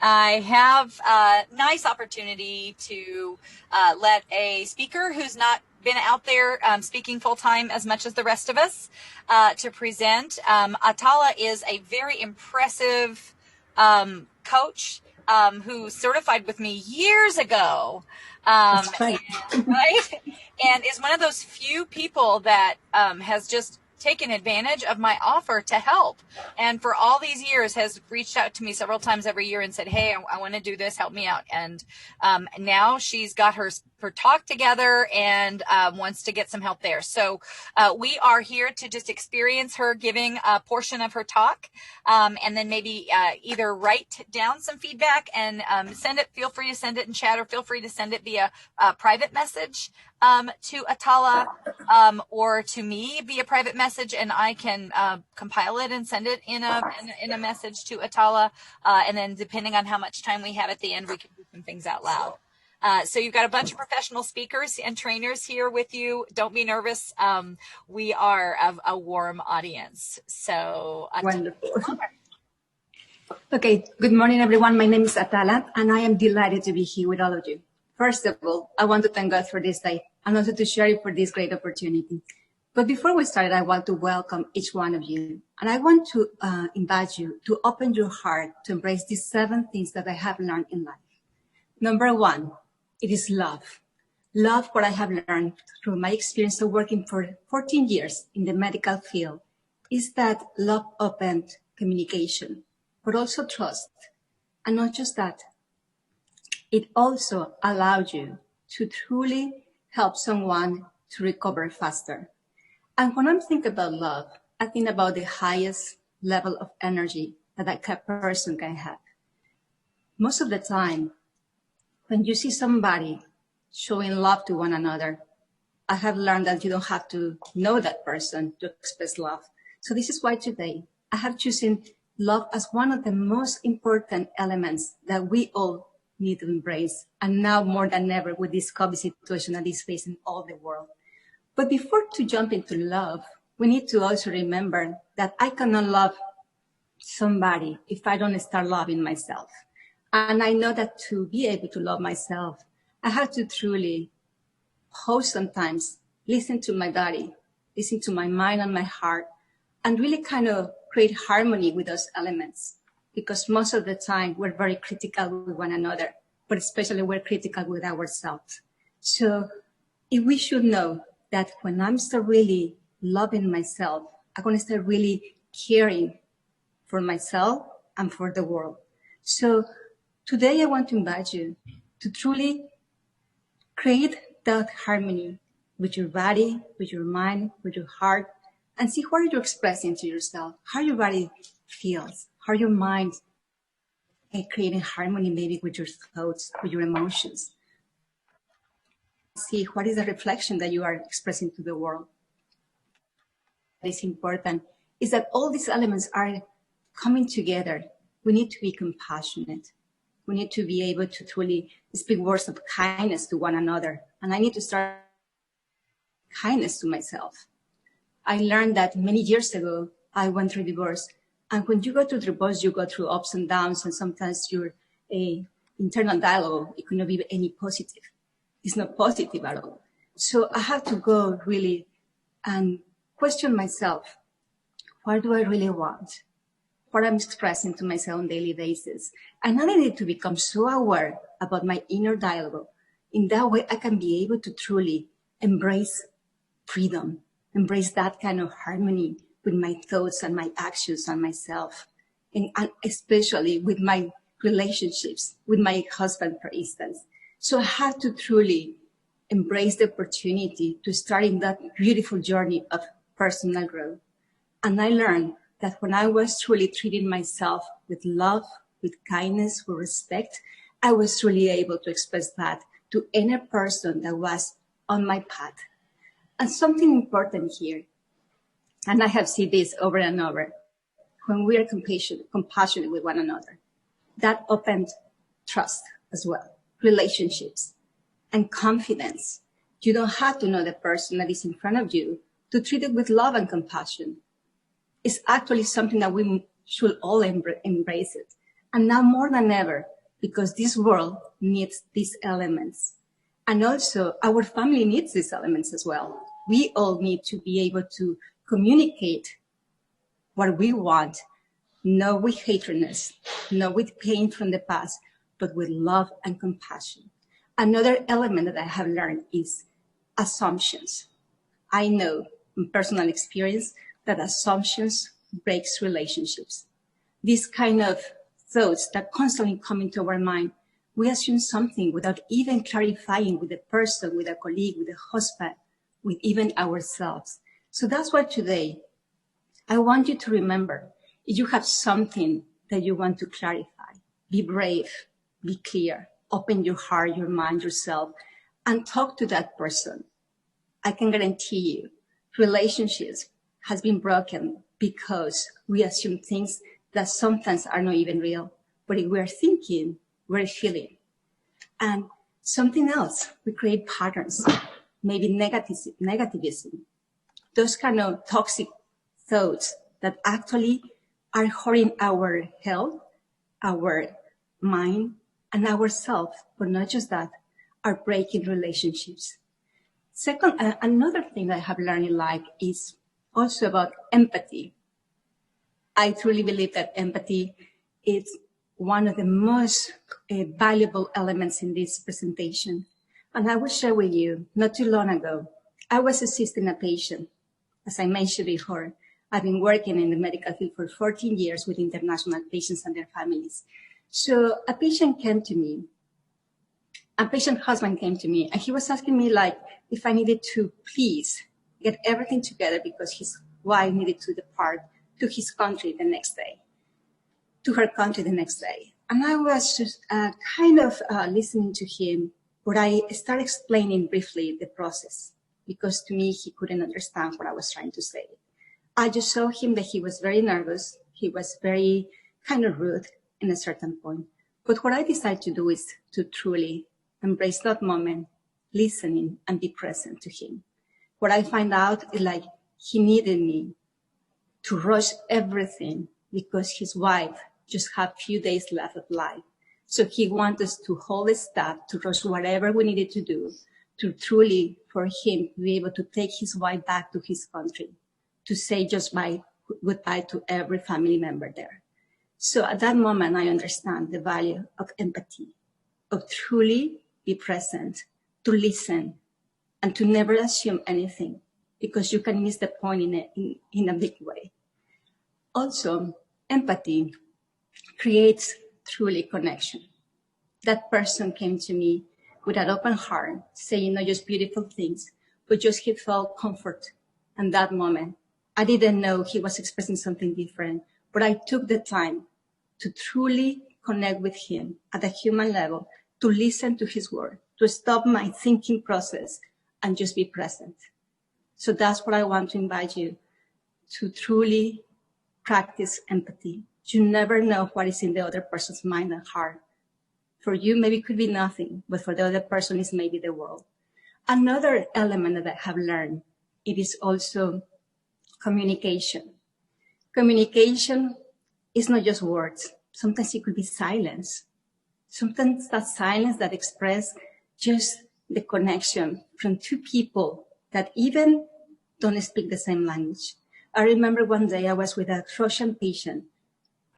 I have a nice opportunity to let a speaker who's not been out there speaking full-time as much as the rest of us to present. Atala is a very impressive coach who certified with me years ago. That's right. Right? And is one of those few people that has just taken advantage of my offer to help, and for all these years has reached out to me several times every year and said, hey, I want to do this, help me out. And now she's got her talk together and wants to get some help there. So we are here to just experience her giving a portion of her talk, and then maybe either write down some feedback and send it. Feel free to send it in chat, or feel free to send it via private message to Atala or to me via private message, and I can compile it and send it in a message to Atala, and then depending on how much time we have at the end, we can do some things out loud. So you've got a bunch of professional speakers and trainers here with you. Don't be nervous. We are a warm audience. So wonderful. Okay, good morning, everyone. My name is Atala, and I am delighted to be here with all of you. First of all, I want to thank God for this day and also to share it for this great opportunity. But before we start, I want to welcome each one of you. And I want to invite you to open your heart to embrace these 7 things that I have learned in life. Number 1, it is love. Love, what I have learned through my experience of working for 14 years in the medical field, is that love opened communication, but also trust. And not just that, it also allowed you to truly help someone to recover faster. And when I'm thinking about love, I think about the highest level of energy that a person can have. Most of the time, when you see somebody showing love to one another, I have learned that you don't have to know that person to express love. So this is why today I have chosen love as one of the most important elements that we all need to embrace, and now more than ever with this COVID situation that is facing all the world. But before to jump into love, we need to also remember that I cannot love somebody if I don't start loving myself. And I know that to be able to love myself, I have to truly pause sometimes, listen to my body, listen to my mind and my heart, and really kind of create harmony with those elements. Because most of the time we're very critical with one another, but especially we're critical with ourselves. So if we should know that when I'm start really loving myself, I'm going to start really caring for myself and for the world. So today I want to invite you to truly create that harmony with your body, with your mind, with your heart, and see what you're expressing to yourself, how your body feels, how your mind is creating harmony maybe with your thoughts, with your emotions. See what is the reflection that you are expressing to the world. What is important is that all these elements are coming together. We need to be compassionate. We need to be able to truly speak words of kindness to one another. And I need to start kindness to myself. I learned that many years ago, I went through divorce. And when you go through divorce, you go through ups and downs, and sometimes your internal dialogue, it cannot be any positive. It's not positive at all. So I have to go really and question myself. What do I really want? What I'm expressing to myself on a daily basis. And I need to become so aware about my inner dialogue. In that way, I can be able to truly embrace freedom, embrace that kind of harmony with my thoughts and my actions and myself, and especially with my relationships, with my husband, for instance. So I have to truly embrace the opportunity to start in that beautiful journey of personal growth. And I learned that when I was truly treating myself with love, with kindness, with respect, I was truly able to express that to any person that was on my path. And something important here, and I have seen this over and over, when we are compassionate with one another, that opens trust as well, relationships, and confidence. You don't have to know the person that is in front of you to treat it with love and compassion. It's actually something that we should all embrace it. And now more than ever, because this world needs these elements. And also our family needs these elements as well. We all need to be able to communicate what we want, not with hatredness, not with pain from the past, but with love and compassion. Another element that I have learned is assumptions. I know in personal experience that assumptions breaks relationships. These kind of thoughts that constantly come into our mind, we assume something without even clarifying with the person, with a colleague, with a husband, with even ourselves. So that's why today I want you to remember, if you have something that you want to clarify, be brave, be clear, open your heart, your mind, yourself, and talk to that person. I can guarantee you, relationships has been broken because we assume things that sometimes are not even real. But if we're thinking, we're feeling. And something else, we create patterns, maybe negativism, those kind of toxic thoughts that actually are hurting our health, our mind, and ourselves. But not just that, are breaking relationships. Second, another thing I have learned in life is also about empathy. I truly believe that empathy is one of the most valuable elements in this presentation. And I will share with you, not too long ago, I was assisting a patient. As I mentioned before, I've been working in the medical field for 14 years with international patients and their families. So a patient came to me, a patient husband came to me, and he was asking me like if I needed to please get everything together because his wife needed to depart to his country the next day, to her country the next day. And I was just listening to him, but I started explaining briefly the process because to me, he couldn't understand what I was trying to say. I just saw him that he was very nervous. He was very kind of rude in a certain point. But what I decided to do is to truly embrace that moment, listening and be present to him. What I find out is like he needed me to rush everything because his wife just had a few days left of life. So he wanted us to hold a step, to rush whatever we needed to do, to truly, for him, to be able to take his wife back to his country, to say just goodbye to every family member there. So at that moment, I understand the value of empathy, of truly be present, to listen, and to never assume anything, because you can miss the point in a big way. Also, empathy creates truly connection. That person came to me with an open heart, saying not just beautiful things, but just he felt comfort in that moment. I didn't know he was expressing something different, but I took the time to truly connect with him at a human level, to listen to his word, to stop my thinking process and just be present. So that's what I want to invite you to truly practice empathy. You never know what is in the other person's mind and heart. For you, maybe it could be nothing, but for the other person, it's maybe the world. Another element that I have learned, it is also communication. Communication is not just words. Sometimes it could be silence. Sometimes that silence that express just the connection from two people that even don't speak the same language. I remember one day I was with a Russian patient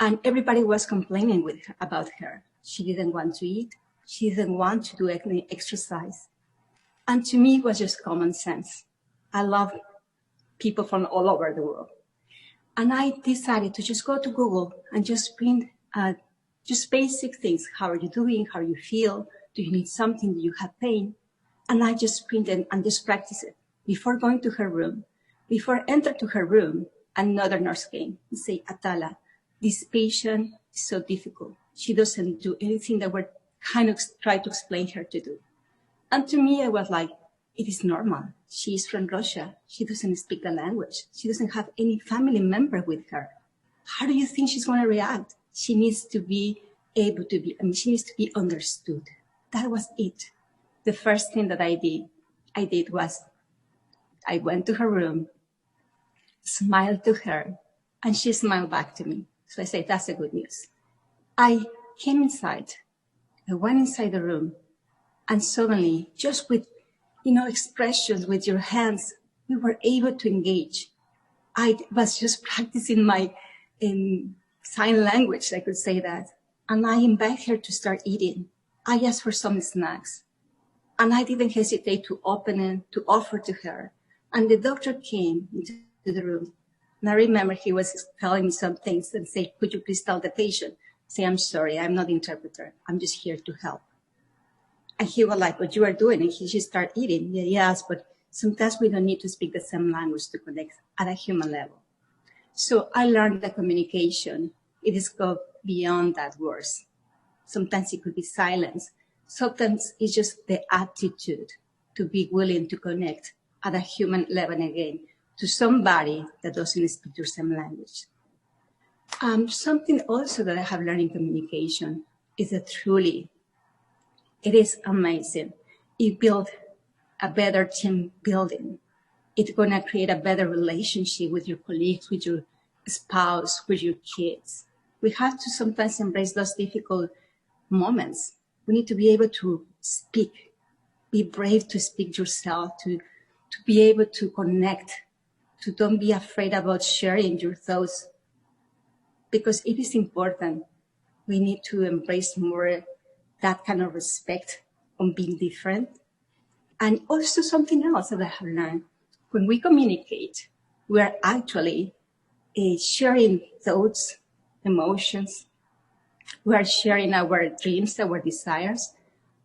and everybody was complaining about her. She didn't want to eat. She didn't want to do any exercise. And to me, it was just common sense. I love people from all over the world. And I decided to just go to Google and just print just basic things. How are you doing? How do you feel? Do you need something? Do you have pain? And I just printed and just practiced it. Before going to her room, before I entered to her room, another nurse came and said, Atala, this patient is so difficult. She doesn't do anything that we're kind of trying to explain her to do. And to me, I was like, it is normal. She is from Russia. She doesn't speak the language. She doesn't have any family member with her. How do you think she's going to react? She needs to be able to be, she needs to be understood. That was it. The first thing that I did was I went to her room, smiled to her, and she smiled back to me. So I said, that's the good news. I came inside. I went inside the room, and suddenly, just with, expressions with your hands, we were able to engage. I was just practicing my sign language, I could say that. And I invited her to start eating. I asked for some snacks. And I didn't hesitate to open it, to offer to her. And the doctor came into the room. And I remember he was telling me some things and say, could you please tell the patient? Say, I'm sorry, I'm not the interpreter. I'm just here to help. And he was like, what you are doing? And he should start eating. Yeah, yes, but sometimes we don't need to speak the same language to connect at a human level. So I learned that communication, it is go beyond that words. Sometimes it could be silence. Sometimes it's just the attitude to be willing to connect at a human level again to somebody that doesn't speak your same language. Something also that I have learned in communication is that truly it is amazing. It builds a better team building. It's going to create a better relationship with your colleagues, with your spouse, with your kids. We have to sometimes embrace those difficult moments. We need to be able to speak, be brave to speak yourself, to be able to connect, to don't be afraid about sharing your thoughts, because it is important. We need to embrace more that kind of respect on being different. And also something else that I have learned, when we communicate, we are actually sharing thoughts, emotions. We are sharing our dreams, our desires.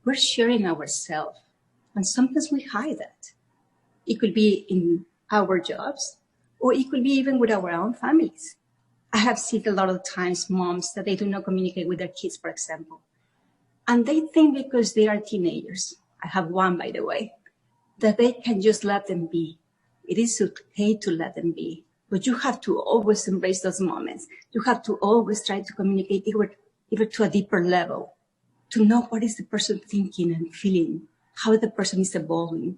We're sharing ourselves. And sometimes we hide that. It could be in our jobs, or it could be even with our own families. I have seen a lot of times moms that they do not communicate with their kids, for example. And they think because they are teenagers, I have one, by the way, that they can just let them be. It is okay to let them be, but you have to always embrace those moments. You have to always try to communicate even to a deeper level, to know what is the person thinking and feeling, how the person is evolving,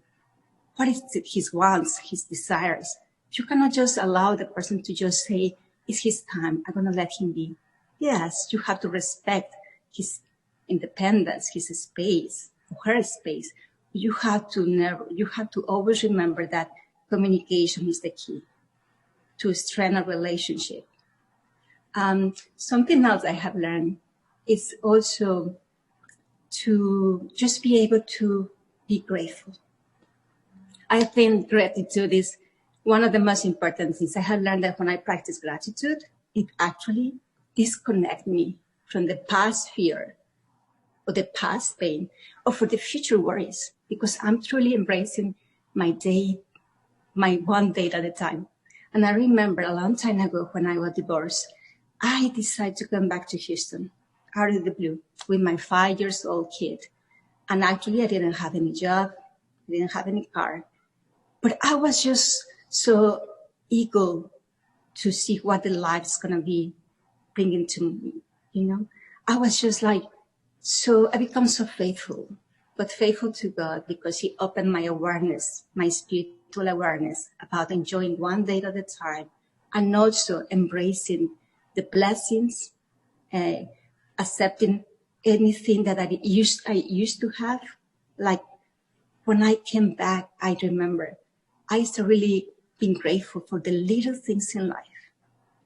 what is his wants, his desires. You cannot just allow the person to just say, it's his time, I'm going to let him be. Yes, you have to respect his independence, his space, her space. You have to always remember that communication is the key to strengthen a relationship. Something else I have learned is also to just be able to be grateful. I think gratitude is one of the most important things. I have learned that when I practice gratitude, it actually disconnects me from the past fear or the past pain or for the future worries, because I'm truly embracing my day, my one day at a time. And I remember a long time ago when I was divorced, I decided to come back to Houston out of the blue with my 5-year-old kid. And actually I didn't have any job, I didn't have any car, but I was just so eager to see what the life's going to be bringing to me, I was just like, so I become so faithful, but faithful to God because he opened my awareness, my spiritual awareness about enjoying one day at a time and also embracing the blessings, accepting anything that I used to have. Like when I came back, I remember I used to really be grateful for the little things in life.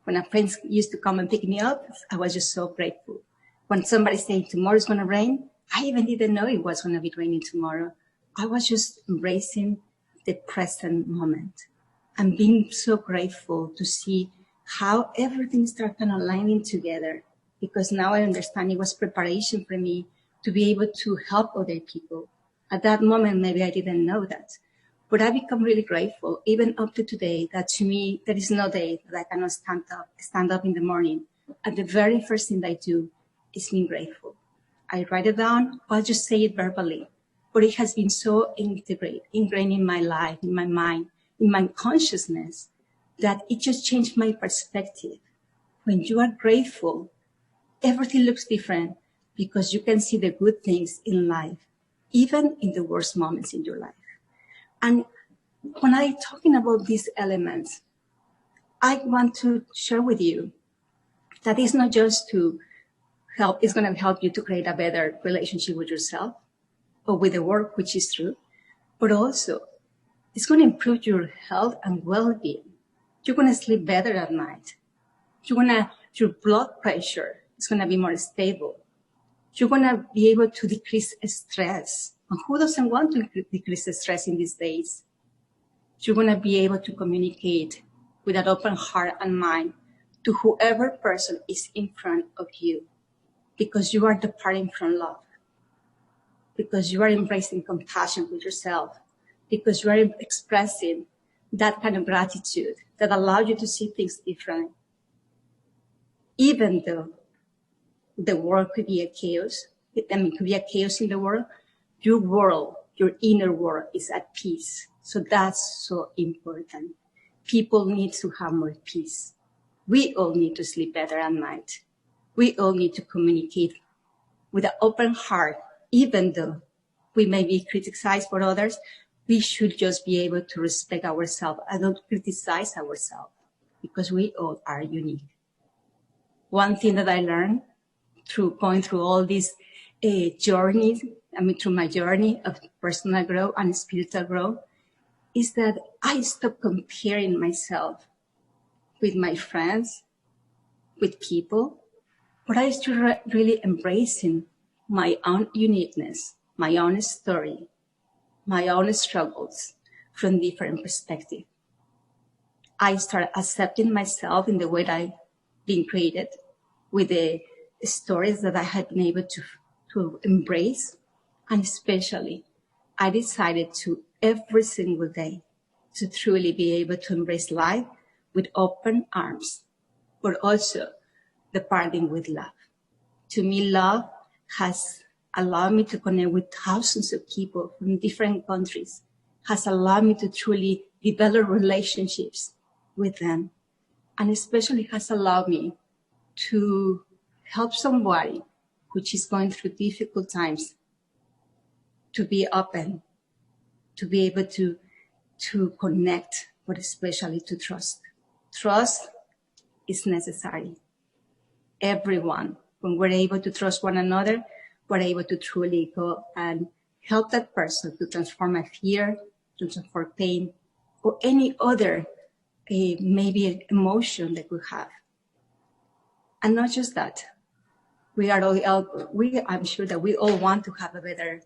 When a friend used to come and pick me up, I was just so grateful. When somebody said tomorrow's going to rain, I even didn't know it was going to be raining tomorrow. I was just embracing the present moment and being so grateful to see how everything started kind of aligning together, because now I understand it was preparation for me to be able to help other people. At that moment, maybe I didn't know that. But I become really grateful, even up to today, that to me, there is no day that I cannot stand up in the morning. And the very first thing I do is being grateful. I write it down, or I'll just say it verbally. But it has been so ingrained in my life, in my mind, in my consciousness, that it just changed my perspective. When you are grateful, everything looks different because you can see the good things in life, even in the worst moments in your life. And when I'm talking about these elements, I want to share with you that it's not just to It's going to help you to create a better relationship with yourself or with the world, which is true. But also, it's going to improve your health and well-being. You're going to sleep better at night. Your blood pressure is going to be more stable. You're going to be able to decrease stress. And who doesn't want to decrease stress in these days? You're going to be able to communicate with an open heart and mind to whoever person is in front of you, because you are departing from love, because you are embracing compassion with yourself, because you are expressing that kind of gratitude that allows you to see things differently. Even though the world could be a chaos, could be a chaos in the world, your inner world is at peace. So that's so important. People need to have more peace. We all need to sleep better at night. We all need to communicate with an open heart. Even though we may be criticized for others, we should just be able to respect ourselves and not criticize ourselves, because we all are unique. One thing that I learned through going through all these journeys, through my journey of personal growth and spiritual growth, is that I stopped comparing myself with my friends, with people, but I started really embracing my own uniqueness, my own story, my own struggles from different perspectives. I started accepting myself in the way that I've been created, with the stories that I had been able to embrace. And especially, I decided to every single day to truly be able to embrace life with open arms, but also departing with love. To me, love has allowed me to connect with thousands of people from different countries, has allowed me to truly develop relationships with them, and especially has allowed me to help somebody which is going through difficult times to be open, to be able to connect, but especially to trust. Trust is necessary. Everyone, when we're able to trust one another, we're able to truly go and help that person to transform a fear, to transform pain, or any other maybe emotion that we have. And not just that, I'm sure that we all want to have a better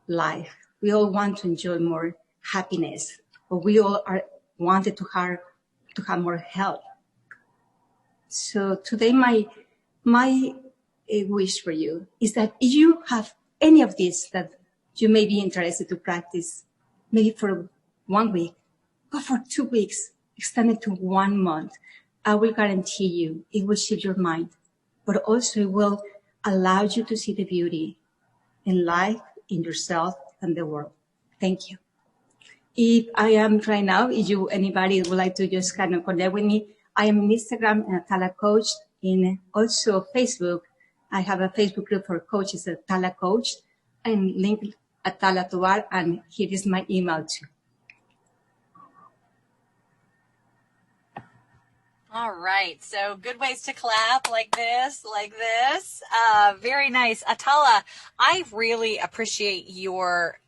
life. We all want to enjoy more happiness, but we all wanted to have more health. So today, my wish for you is that if you have any of this that you may be interested to practice, maybe for 1 week or for 2 weeks, extend it to 1 month, I will guarantee you it will shift your mind, but also it will allow you to see the beauty in life, in yourself, and the world. Thank you. If I am right now, anybody would like to just kind of connect with me, I am on Instagram and Atala Coach, and also Facebook. I have a Facebook group for coaches, Atala Coach, and link Atala Tovar, and here is my email too. All right. So good ways to clap like this. Very nice. Atala, I really appreciate your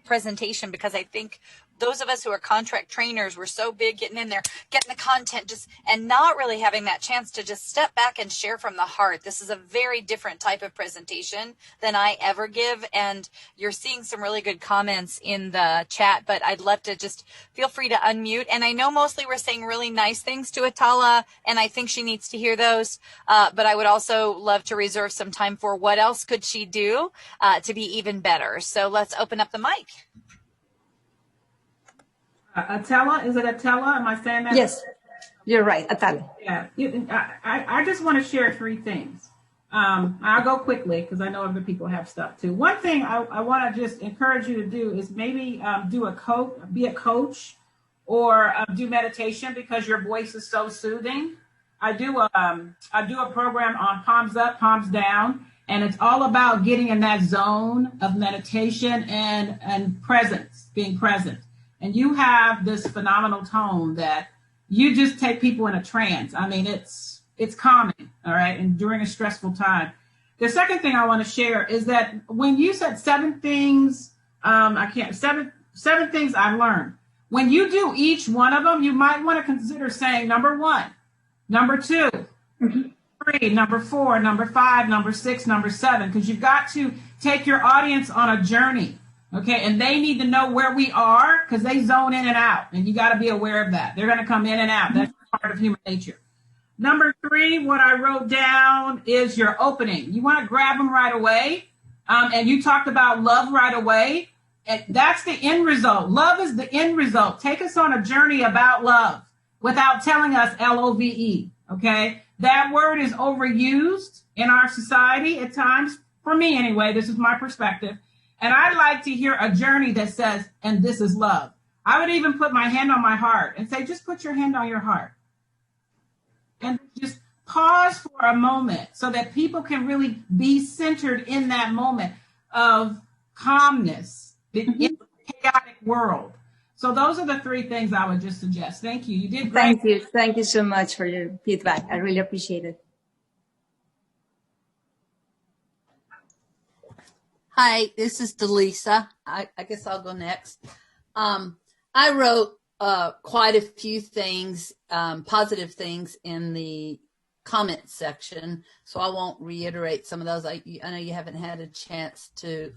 presentation, because I think those of us who are contract trainers, we're so big getting in there, getting the content, and not really having that chance to just step back and share from the heart. This is a very different type of presentation than I ever give. And you're seeing some really good comments in the chat, but I'd love to just feel free to unmute. And I know mostly we're saying really nice things to Atala, and I think she needs to hear those. But I would also love to reserve some time for what else could she do to be even better. So let's open up the mic. Atala, is it Atala? Am I saying that? Yes, you're right, Atala. Yeah, I just want to share 3 things. I'll go quickly because I know other people have stuff too. One thing I want to just encourage you to do is maybe be a coach, or do meditation, because your voice is so soothing. I do a program on palms up, palms down, and it's all about getting in that zone of meditation and presence, being present. And you have this phenomenal tone that you just take people in a trance. I mean, it's calming, all right, and during a stressful time. The second thing I want to share is that when you said seven things, seven things I've learned. When you do each one of them, you might want to consider saying number 1, number 2, 3, number 4, number 5, number 6, number 7, because you've got to take your audience on a journey. Okay, and they need to know where we are because they zone in and out, and you got to be aware of that. They're going to come in and out. That's part of human nature. Number 3, what I wrote down is your opening. You want to grab them right away. And you talked about love right away. And that's the end result. Love is the end result. Take us on a journey about love without telling us LOVE. Okay. That word is overused in our society at times. For me, anyway, this is my perspective. And I'd like to hear a journey that says, and this is love. I would even put my hand on my heart and say, just put your hand on your heart. And just pause for a moment so that people can really be centered in that moment of calmness in a chaotic world. So those are the 3 things I would just suggest. Thank you. You did great. Thank you. Thank you so much for your feedback. I really appreciate it. Hi, this is Delisa. I guess I'll go next. I wrote quite a few things, positive things in the comment section, so I won't reiterate some of those. I know you haven't had a chance to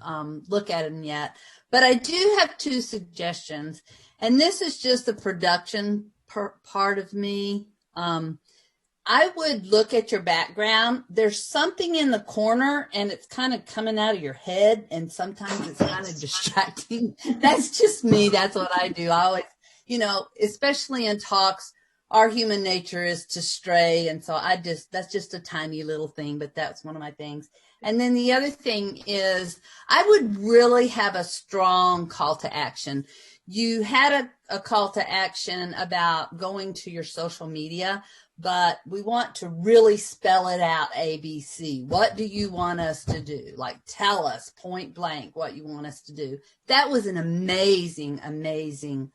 look at them yet, but I do have 2 suggestions, and this is just the production part of me. I would look at your background. There's something in the corner and it's kind of coming out of your head, and sometimes it's kind of distracting. That's just me. That's what I do. I always, especially in talks, our human nature is to stray. And so that's just a tiny little thing, but that's one of my things. And then the other thing is I would really have a strong call to action. You had a call to action about going to your social media, but we want to really spell it out, ABC. What do you want us to do? Like, tell us point blank what you want us to do. That was an amazing, amazing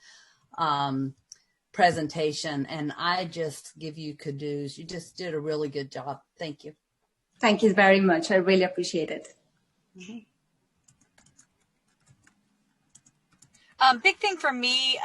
presentation, and I just give you kudos. You just did a really good job. Thank you. Thank you very much. I really appreciate it. Big thing for me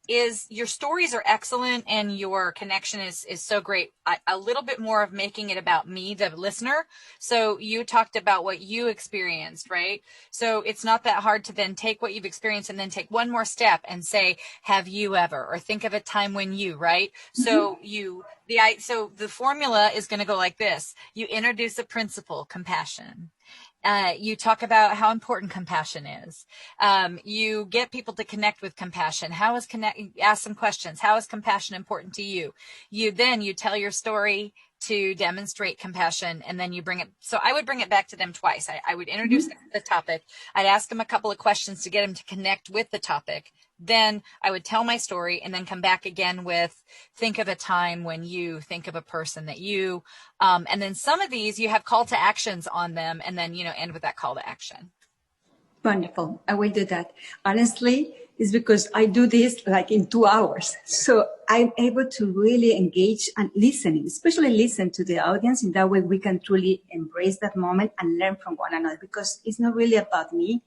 is your stories are excellent and your connection is so great. A little bit more of making it about me, the listener. So you talked about what you experienced, right? So it's not that hard to then take what you've experienced and then take one more step and say, have you ever, or think of a time when you, right? So so the formula is going to go like this. You introduce a principle, compassion. You talk about how important compassion is. You get people to connect with compassion. Ask some questions. How is compassion important to you? You tell your story to demonstrate compassion, and then you bring it. So I would bring it back to them twice. I would introduce the topic. I'd ask them a couple of questions to get them to connect with the topic. Then I would tell my story and then come back again with, think of a time when you, think of a person that you, and then some of these you have call to actions on them, and then, end with that call to action. Wonderful. I will do that. Honestly, it's because I do this like in 2 hours. So I'm able to really engage and listening, especially listen to the audience. In that way, we can truly embrace that moment and learn from one another, because it's not really about me.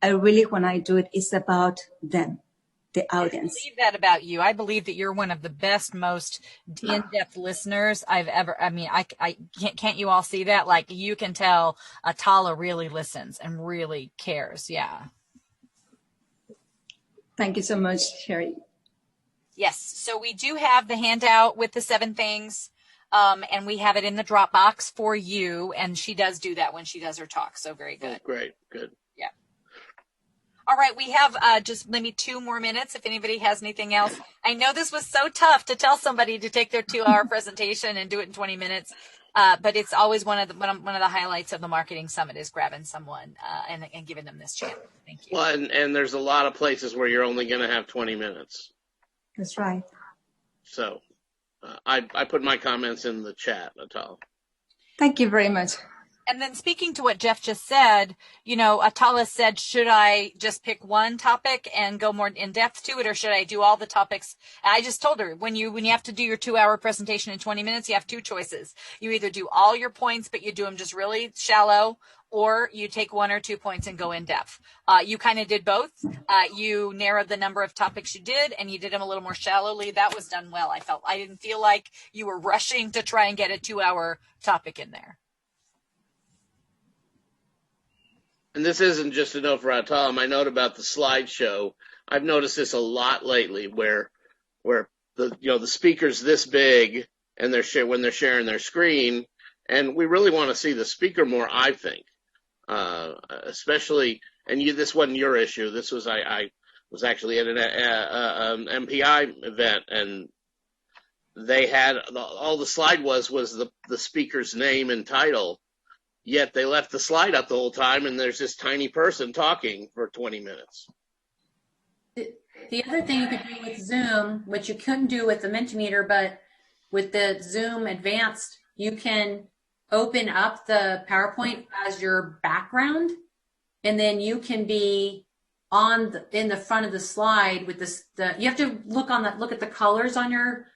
When I do it, it's about them, the audience. I believe that about you. I believe that you're one of the best, most in-depth listeners I've ever, can't you all see that? Like, you can tell Atala really listens and really cares. Yeah. Thank you so much, Sherry. Yes. So we do have the handout with the 7 things, and we have it in the Dropbox for you. And she does do that when she does her talk. So very good. Oh, great. Good. Yeah. All right. We have just maybe 2 more minutes if anybody has anything else. I know this was so tough to tell somebody to take their 2-hour presentation and do it in 20 minutes. But it's always one of the highlights of the marketing summit is grabbing someone and giving them this chance. Thank you. Well, and there's a lot of places where you're only going to have 20 minutes. That's right. So I put my comments in the chat, Atala. Thank you very much. And then speaking to what Jeff just said, Atala said, should I just pick one topic and go more in depth to it, or should I do all the topics? I just told her, when you have to do your 2-hour presentation in 20 minutes, you have two choices. You either do all your points, but you do them just really shallow, or you take 1 or 2 points and go in depth. You kind of did both. You narrowed the number of topics you did, and you did them a little more shallowly. That was done well. I didn't feel like you were rushing to try and get a 2-hour topic in there. And this isn't just a note for Atala. My note about the slideshow, I've noticed this a lot lately, where the speaker's this big and when they're sharing their screen, and we really want to see the speaker more. I think, especially, and this wasn't your issue. This was I was actually at an MPI event, and they had all the slide was the speaker's name and title. Yet they left the slide up the whole time, and there's this tiny person talking for 20 minutes. The other thing you could do with Zoom, which you couldn't do with the Mentimeter, but with the Zoom Advanced, you can open up the PowerPoint as your background, and then you can be in the front of the slide with this. You have to look at the colors on your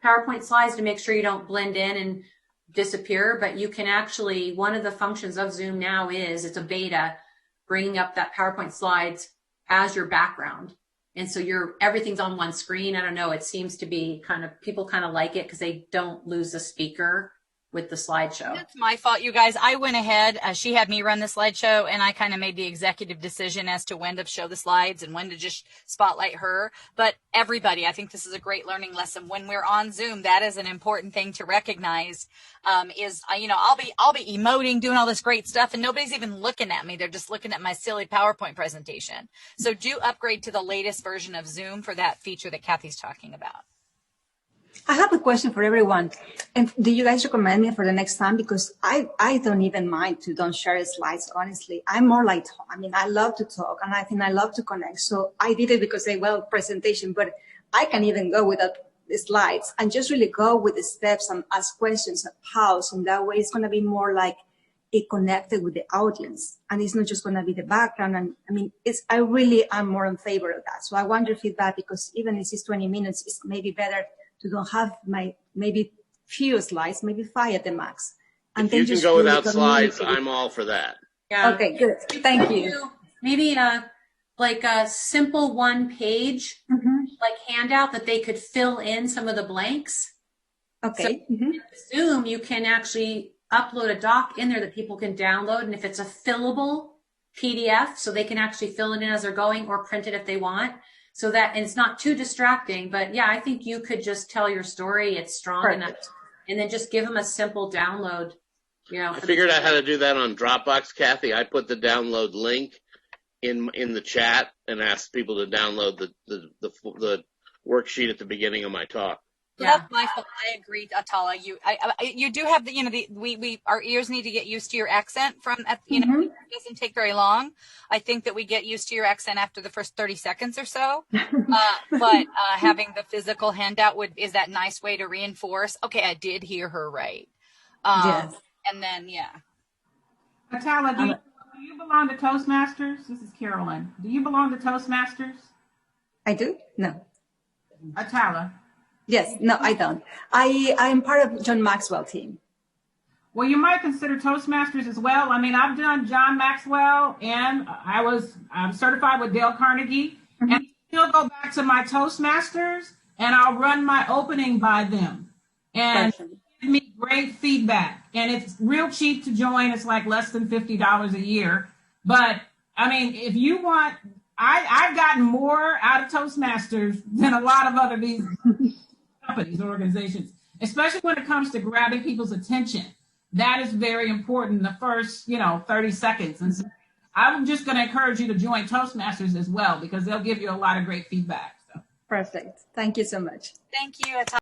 PowerPoint slides to make sure you don't blend in and disappear, but you can actually, one of the functions of Zoom now it's a beta, bringing up that PowerPoint slides as your background. And so everything's on one screen. I don't know, it seems to be people kind of like it because they don't lose the speaker with the slideshow. That's my fault, you guys. I went ahead. She had me run the slideshow, and I kind of made the executive decision as to when to show the slides and when to just spotlight her. But everybody, I think this is a great learning lesson. When we're on Zoom, that is an important thing to recognize. I'll be emoting, doing all this great stuff, and nobody's even looking at me. They're just looking at my silly PowerPoint presentation. So do upgrade to the latest version of Zoom for that feature that Kathy's talking about. I have a question for everyone. And do you guys recommend me for the next time? Because I don't even mind to don't share slides, honestly. I'm more like, I love to talk, and I think I love to connect. So I did it because presentation, but I can even go without the slides and just really go with the steps and ask questions and pause. And that way it's going to be more like it connected with the audience. And it's not just going to be the background. And I really am more in favor of that. So I want your feedback, because even if it's 20 minutes, it's maybe better to don't have maybe few slides, maybe 5 at the max. And if then you can just go really without slides, I'm all for that. Yeah. Okay, good. Thank you. Maybe like a simple 1-page handout that they could fill in some of the blanks. Okay. So in Zoom, you can actually upload a doc in there that people can download, and if it's a fillable PDF, so they can actually fill it in as they're going, or print it if they want. So that, and it's not too distracting, but yeah, I think you could just tell your story. It's strong enough, and then just give them a simple download. I figured out how to do that on Dropbox, Kathy. I put the download link in the chat and asked people to download the worksheet at the beginning of my talk. Yeah. That's my fault. I agree, Atala. You do have our ears need to get used to your accent it doesn't take very long. I think that we get used to your accent after the first 30 seconds or so. But having the physical handout is that nice way to reinforce, okay, I did hear her right. Yes. And then, yeah. Atala, do you belong to Toastmasters? This is Carolyn. Do you belong to Toastmasters? I do? No. Atala. Yes, no, I don't. I'm part of John Maxwell team. Well, you might consider Toastmasters as well. I've done John Maxwell, and I'm certified with Dale Carnegie, and I still go back to my Toastmasters, and I'll run my opening by them, and give me great feedback. And it's real cheap to join. It's like less than $50 a year. But if you want, I've gotten more out of Toastmasters than a lot of other these companies, organizations, especially when it comes to grabbing people's attention. That is very important. The first, 30 seconds. And so I'm just going to encourage you to join Toastmasters as well, because they'll give you a lot of great feedback. So. Perfect. Thank you so much. Thank you, Atala.